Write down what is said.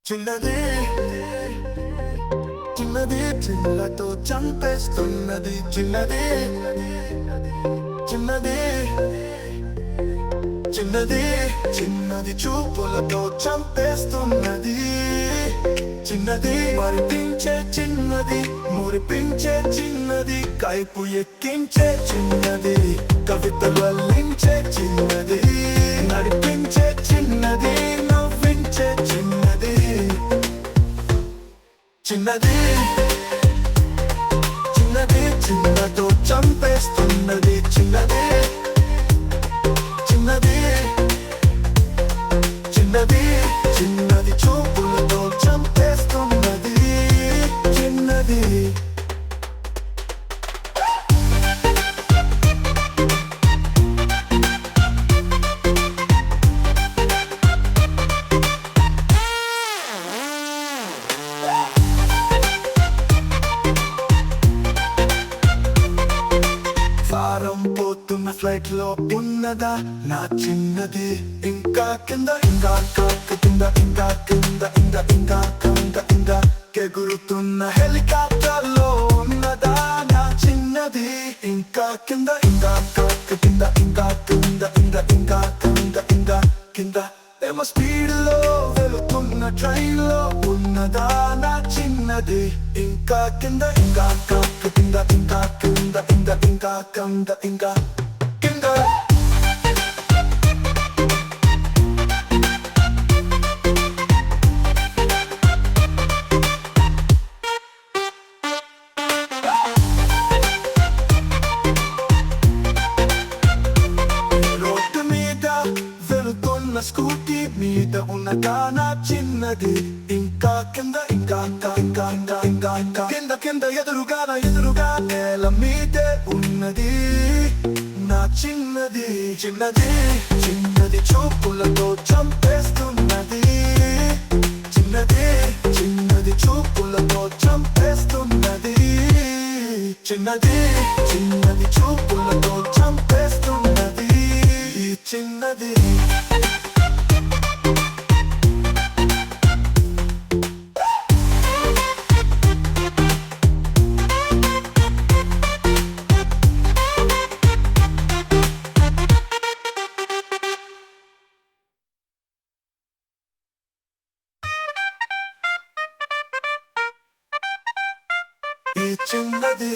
చిన్నది చిన్నది చిన్నతో చంపేస్తున్నది చిన్నది చిన్నది చిన్నది చిన్నది చూపులతో చంపేస్తున్నది చిన్నది మరిపించే చిన్నది మురిపించే చిన్నది కైపు ఎక్కించే చిన్నది కవితలు అల్లించే చిన్నది నడిపించే చిన్నది నవ్వించే చిన్నది చిన్నది చిన్నది చిన్నతో చంపేస్తున్నది చిన్నది చిన్నది చిన్నది చిన్నది చూపులతో చంపేస్తున్నది చిన్నది వారం పోతున్న ఫ్లైట్ లో ఉన్నదా నా చిన్నది ఇంకా కింద ఇంకా కింద ఇంకా కింద ఇంకా ఇంకా కింద ఇంకా ఎగురుతున్న హెలికాప్టర్ లో ఉన్నదా నా చిన్నది ఇంకా కింద ఇంకా కింద ఇంకా కింద ఇంకా ఇంకా కింద ఇంకా కింద ఏమో స్పీడ్ లో వెళుతున్న ట్రైన్ లో ఉన్నదా నా చిన్నది ఇంకా కింద ఇంకా కింద ఇంకా కింద ఇంకా ఇంకా కింద ఇంకా కింద రోడ్డు మీద వెళుతున్న స్కూటీ మీద ఉన్నదా నా చిన్నది ఇంకా కింద ఇంకా ఇంకా ఇంకా ఇంకా ఇంకా కింద కింద ఎదురుగా నేల మీదే ఉన్నది నా చిన్నది చిన్నది చిన్నది చూపులతో చంపేస్తున్నది చిన్నది చిన్నది చూపులతో చంపేస్తున్నది చిన్నది చిన్నది చూపులతో చంపేస్తున్నది చిన్నది చిన్నది